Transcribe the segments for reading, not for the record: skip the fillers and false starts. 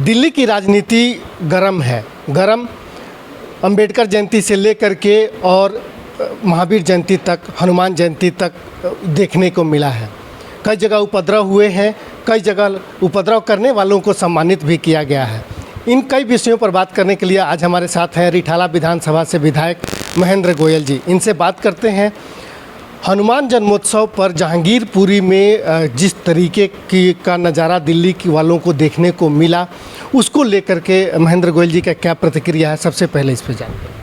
दिल्ली की राजनीति गरम है। गरम अंबेडकर जयंती से लेकर के और महावीर जयंती तक, हनुमान जयंती तक देखने को मिला है। कई जगह उपद्रव हुए हैं, कई जगह उपद्रव करने वालों को सम्मानित भी किया गया है। इन कई विषयों पर बात करने के लिए आज हमारे साथ हैं रिठाला विधानसभा से विधायक महेंद्र गोयल जी। इनसे बात करते हैं हनुमान जन्मोत्सव पर जहांगीरपुरी में जिस तरीके का नज़ारा दिल्ली की वालों को देखने को मिला, उसको लेकर के महेंद्र गोयल जी का क्या प्रतिक्रिया है, सबसे पहले इस पर जानते हैं।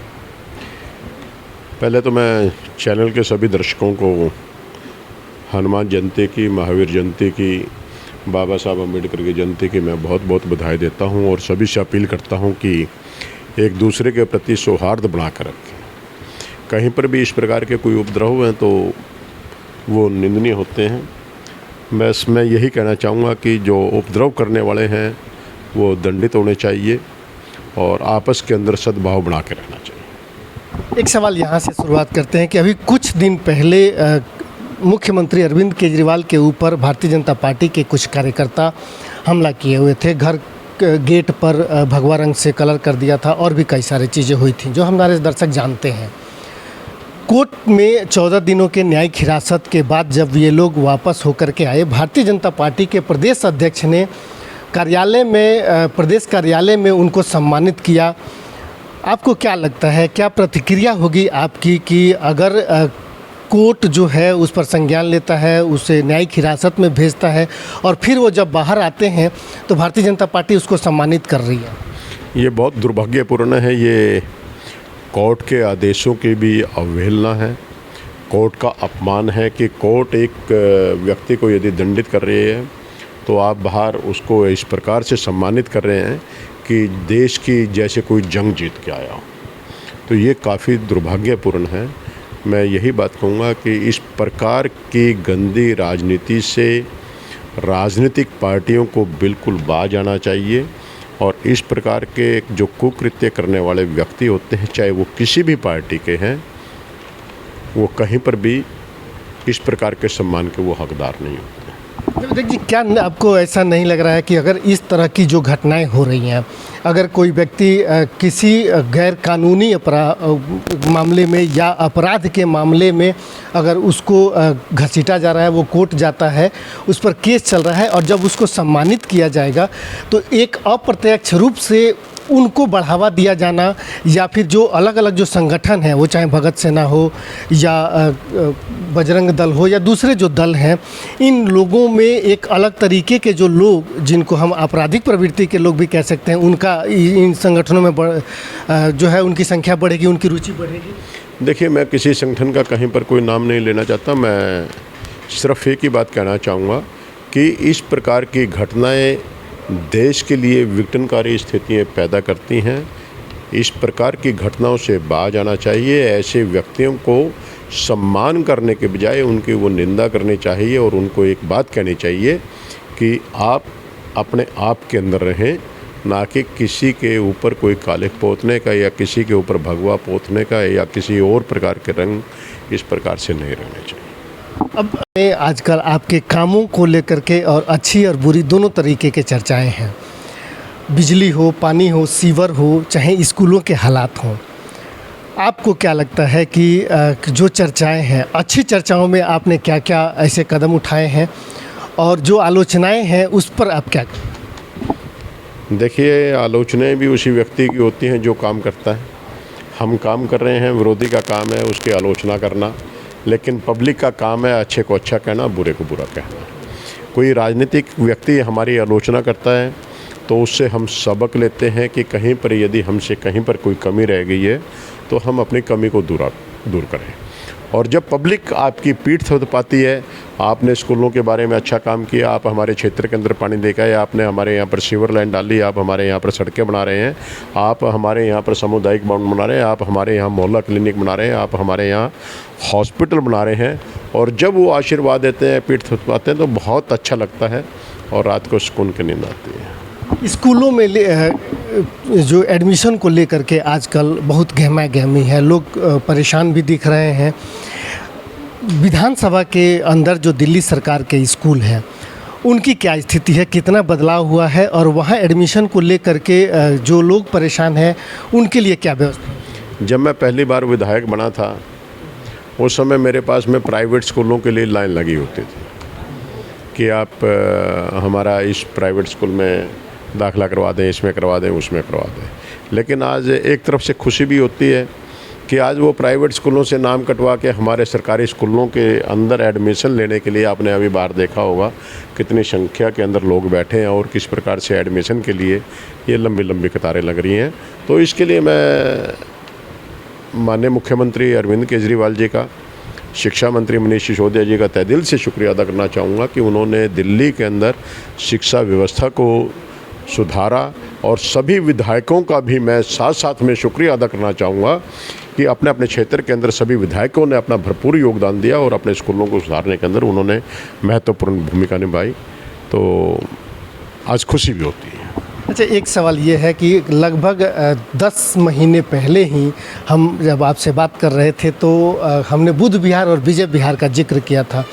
पहले तो मैं चैनल के सभी दर्शकों को हनुमान जयंती की, महावीर जयंती की, बाबा साहब अम्बेडकर की जयंती की मैं बहुत बहुत बधाई देता हूं और सभी से अपील करता हूं कि एक दूसरे के प्रति सौहार्द बना कर रखें। कहीं पर भी इस प्रकार के कोई उपद्रव हैं तो वो निंदनीय होते हैं। बस मैं यही कहना चाहूँगा कि जो उपद्रव करने वाले हैं वो दंडित होने चाहिए और आपस के अंदर सद्भाव बना के रहना चाहिए। एक सवाल यहाँ से शुरुआत करते हैं कि अभी कुछ दिन पहले मुख्यमंत्री अरविंद केजरीवाल के ऊपर भारतीय जनता पार्टी के कुछ कार्यकर्ता हमला किए हुए थे। घर गेट पर भगवा रंग से कलर कर दिया था और भी कई सारी चीज़ें हुई थी जो हमारे दर्शक जानते हैं। कोर्ट में 14 दिनों के न्यायिक हिरासत के बाद जब ये लोग वापस होकर के आए, भारतीय जनता पार्टी के प्रदेश अध्यक्ष ने कार्यालय में, प्रदेश कार्यालय में उनको सम्मानित किया। आपको क्या लगता है, क्या प्रतिक्रिया होगी आपकी कि अगर कोर्ट जो है उस पर संज्ञान लेता है, उसे न्यायिक हिरासत में भेजता है और फिर वो जब बाहर आते हैं तो भारतीय जनता पार्टी उसको सम्मानित कर रही है? ये बहुत दुर्भाग्यपूर्ण है। ये कोर्ट के आदेशों की भी अवहेलना है, कोर्ट का अपमान है कि कोर्ट एक व्यक्ति को यदि दंडित कर रही है तो आप बाहर उसको इस प्रकार से सम्मानित कर रहे हैं कि देश की जैसे कोई जंग जीत के आया हो। तो ये काफ़ी दुर्भाग्यपूर्ण है। मैं यही बात कहूँगा कि इस प्रकार की गंदी राजनीति से राजनीतिक पार्टियों को बिल्कुल बाज आना चाहिए और इस प्रकार के जो कुकृत्य करने वाले व्यक्ति होते हैं, चाहे वो किसी भी पार्टी के हैं, वो कहीं पर भी इस प्रकार के सम्मान के वो हकदार नहीं होते। देखिए, क्या आपको ऐसा नहीं लग रहा है कि अगर इस तरह की जो घटनाएं हो रही हैं, अगर कोई व्यक्ति किसी गैर कानूनी मामले में या अपराध के मामले में अगर उसको घसीटा जा रहा है, वो कोर्ट जाता है, उस पर केस चल रहा है और जब उसको सम्मानित किया जाएगा तो एक अप्रत्यक्ष रूप से उनको बढ़ावा दिया जाना, या फिर जो अलग अलग जो संगठन हैं, वो चाहे भगत सेना हो या बजरंग दल हो या दूसरे जो दल हैं, इन लोगों में एक अलग तरीके के जो लोग, जिनको हम आपराधिक प्रवृत्ति के लोग भी कह सकते हैं, उनका इन संगठनों में जो है उनकी संख्या बढ़ेगी, उनकी रुचि बढ़ेगी। देखिए, मैं किसी संगठन का कहीं पर कोई नाम नहीं लेना चाहता। मैं सिर्फ एक ही बात कहना चाहूँगा कि इस प्रकार की घटनाएँ देश के लिए विघटनकारी स्थितियाँ पैदा करती हैं। इस प्रकार की घटनाओं से बाज आना चाहिए। ऐसे व्यक्तियों को सम्मान करने के बजाय उनकी वो निंदा करनी चाहिए और उनको एक बात कहनी चाहिए कि आप अपने आप के अंदर रहें, ना कि किसी के ऊपर कोई कालिख पोतने का या किसी के ऊपर भगवा पोतने का या किसी और प्रकार के रंग इस प्रकार से नहीं रहने चाहिए। अब आजकल आपके कामों को लेकर के और अच्छी और बुरी दोनों तरीके के चर्चाएं हैं। बिजली हो, पानी हो, सीवर हो, चाहे स्कूलों के हालात हों, आपको क्या लगता है कि जो चर्चाएं हैं, अच्छी चर्चाओं में आपने क्या क्या ऐसे कदम उठाए हैं और जो आलोचनाएं हैं उस पर आप क्या करें? देखिए, आलोचनाएं भी उसी व्यक्ति की होती हैं जो काम करता है। हम काम कर रहे हैं, विरोधी का काम है उसकी आलोचना करना, लेकिन पब्लिक का काम है अच्छे को अच्छा कहना, बुरे को बुरा कहना। कोई राजनीतिक व्यक्ति हमारी आलोचना करता है तो उससे हम सबक लेते हैं कि कहीं पर यदि हमसे कहीं पर कोई कमी रह गई है तो हम अपनी कमी को दूर करें। और जब पब्लिक आपकी पीठ थपथपाती है, आपने स्कूलों के बारे में अच्छा काम किया, आप हमारे क्षेत्र के अंदर पानी देकर आए, आपने हमारे यहाँ पर सीवर लाइन डाली, आप हमारे यहाँ पर सड़कें बना रहे हैं, आप हमारे यहाँ पर सामुदायिक भवन बना रहे हैं, आप हमारे यहाँ मोहल्ला क्लिनिक बना रहे हैं, आप हमारे यहाँ हॉस्पिटल बना रहे हैं, और जब वो आशीर्वाद देते हैं, पीठ थपथपाते हैं तो बहुत अच्छा लगता है और रात को सुकून की नींद आती है। स्कूलों में जो एडमिशन को लेकर के आजकल बहुत गहमा गहमी है, लोग परेशान भी दिख रहे हैं। विधानसभा के अंदर जो दिल्ली सरकार के स्कूल हैं उनकी क्या स्थिति है, कितना बदलाव हुआ है और वहाँ एडमिशन को लेकर के जो लोग परेशान हैं उनके लिए क्या व्यवस्था है? जब मैं पहली बार विधायक बना था उस समय मेरे पास में प्राइवेट स्कूलों के लिए लाइन लगी होती थी कि आप हमारा इस प्राइवेट स्कूल में दाखिला करवा दें, इसमें करवा दें, उसमें करवा दें। लेकिन आज एक तरफ से खुशी भी होती है कि आज वो प्राइवेट स्कूलों से नाम कटवा के हमारे सरकारी स्कूलों के अंदर एडमिशन लेने के लिए आपने अभी बाहर देखा होगा कितनी संख्या के अंदर लोग बैठे हैं और किस प्रकार से एडमिशन के लिए ये लंबी लंबी कतारें लग रही हैं। तो इसके लिए मैं माननीय मुख्यमंत्री अरविंद केजरीवाल जी का, शिक्षा मंत्री मनीष सिसोदिया जी का तहे दिल से शुक्रिया अदा करना चाहूँगा कि उन्होंने दिल्ली के अंदर शिक्षा व्यवस्था को सुधारा और सभी विधायकों का भी मैं साथ साथ में शुक्रिया अदा करना चाहूँगा कि अपने अपने क्षेत्र के अंदर सभी विधायकों ने अपना भरपूर योगदान दिया और अपने स्कूलों को सुधारने के अंदर उन्होंने महत्वपूर्ण भूमिका निभाई। तो आज खुशी भी होती है। अच्छा, एक सवाल ये है कि लगभग 10 महीने पहले ही हम जब आपसे बात कर रहे थे तो हमने बुध विहार और विजय विहार का जिक्र किया था।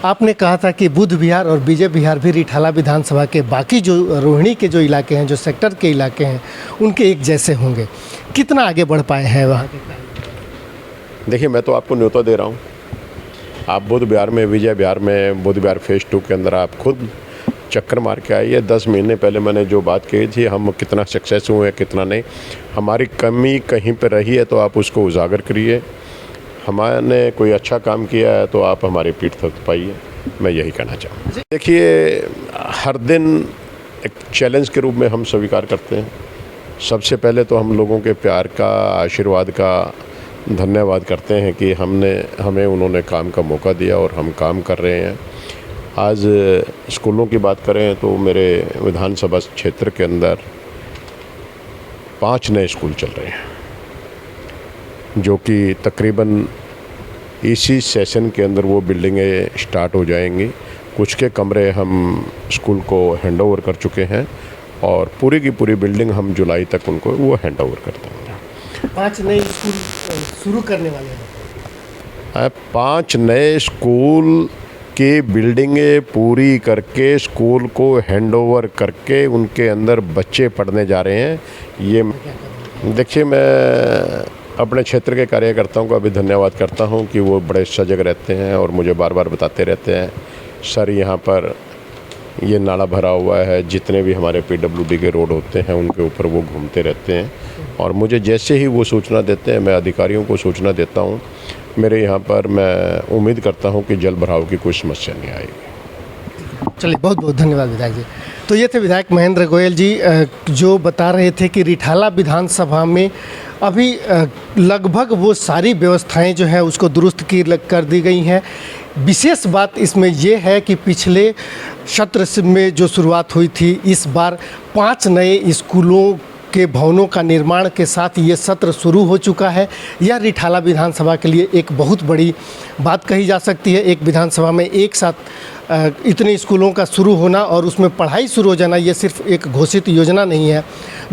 आपने कहा था कि बुध विहार और विजय विहार भी रिठाला विधानसभा के बाकी जो रोहिणी के जो इलाके हैं, जो सेक्टर के इलाके हैं, उनके एक जैसे होंगे। कितना आगे बढ़ पाए हैं वहाँ के? देखिए, मैं तो आपको न्योता दे रहा हूँ। आप बुध विहार में, विजय विहार में, बुध विहार फेज़ 2 के अंदर आप खुद चक्कर मार के आइए। 10 महीने पहले मैंने जो बात कही थी, हम कितना सक्सेस हुए हैं कितना नहीं, हमारी कमी कहीं पर रही है तो आप उसको उजागर करिए। हमारे कोई अच्छा काम किया है तो आप हमारी पीठ थपथपाइए। मैं यही कहना चाहूँगा। देखिए, हर दिन एक चैलेंज के रूप में हम स्वीकार करते हैं। सबसे पहले तो हम लोगों के प्यार का, आशीर्वाद का धन्यवाद करते हैं कि हमें उन्होंने काम का मौका दिया और हम काम कर रहे हैं। आज स्कूलों की बात करें तो मेरे विधानसभा क्षेत्र के अंदर 5 नए स्कूल चल रहे हैं जो कि तकरीबन इसी सेशन के अंदर वो बिल्डिंगें स्टार्ट हो जाएंगी। कुछ के कमरे हम स्कूल को हैंडओवर कर चुके हैं और पूरी की पूरी बिल्डिंग हम जुलाई तक उनको वो हैंडओवर कर देंगे। 5 नए स्कूल शुरू करने वाले हैं। 5 नए स्कूल की बिल्डिंगें पूरी करके स्कूल को हैंडओवर करके उनके अंदर बच्चे पढ़ने जा रहे हैं। ये देखिए, मैं अपने क्षेत्र के कार्यकर्ताओं का भी धन्यवाद करता हूं कि वो बड़े सजग रहते हैं और मुझे बार बार बताते रहते हैं, सर यहाँ पर ये नाला भरा हुआ है। जितने भी हमारे PWD के रोड होते हैं उनके ऊपर वो घूमते रहते हैं और मुझे जैसे ही वो सूचना देते हैं मैं अधिकारियों को सूचना देता हूँ। मेरे यहाँ पर मैं उम्मीद करता हूँ कि जल भराव की कोई समस्या नहीं आएगी। चलिए, बहुत बहुत धन्यवाद विधायक जी। तो ये थे विधायक महेंद्र गोयल जी जो बता रहे थे कि रिठाला विधानसभा में अभी लगभग वो सारी व्यवस्थाएं जो है उसको दुरुस्त कर दी गई हैं। विशेष बात इसमें ये है कि पिछले सत्र में जो शुरुआत हुई थी, इस बार 5 नए स्कूलों के भवनों का निर्माण के साथ ये सत्र शुरू हो चुका है। यह रिठाला विधानसभा के लिए एक बहुत बड़ी बात कही जा सकती है। एक विधानसभा में एक साथ इतने स्कूलों का शुरू होना और उसमें पढ़ाई शुरू हो जाना, ये सिर्फ एक घोषित योजना नहीं है।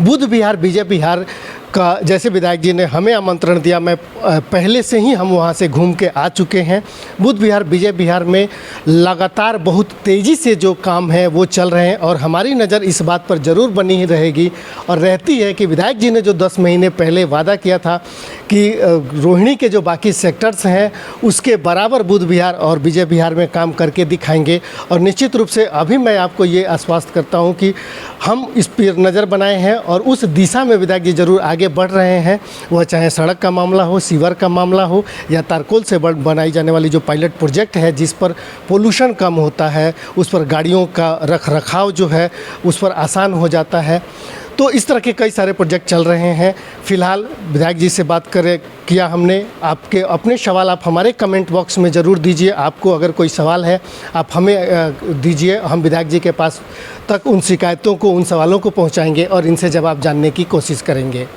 बुध विहार, विजय विहार का जैसे विधायक जी ने हमें आमंत्रण दिया, मैं पहले से ही हम वहाँ से घूम के आ चुके हैं। बुध विहार, विजय विहार में लगातार बहुत तेज़ी से जो काम है वो चल रहे हैं और हमारी नज़र इस बात पर ज़रूर बनी ही रहेगी और रहती है कि विधायक जी ने जो 10 महीने पहले वादा किया था कि रोहिणी के जो बाकी सेक्टर्स हैं उसके बराबर बुध विहार और विजय विहार में काम करके दिखाएंगे। और निश्चित रूप से अभी मैं आपको ये आश्वस्त करता हूँ कि हम इस पर नज़र बनाए हैं और उस दिशा में विधायक जी ज़रूर आगे बढ़ रहे हैं। वह चाहे सड़क का मामला हो, सीवर का मामला हो या तारकोल से बनाई जाने वाली जो पायलट प्रोजेक्ट है जिस पर पोल्यूशन कम होता है, उस पर गाड़ियों का रख रखाव जो है उस पर आसान हो जाता है। तो इस तरह के कई सारे प्रोजेक्ट चल रहे हैं। फ़िलहाल विधायक जी से बात किया हमने। आपके अपने सवाल आप हमारे कमेंट बॉक्स में ज़रूर दीजिए। आपको अगर कोई सवाल है आप हमें दीजिए, हम विधायक जी के पास तक उन शिकायतों को, उन सवालों को पहुंचाएंगे और इनसे जवाब जानने की कोशिश करेंगे।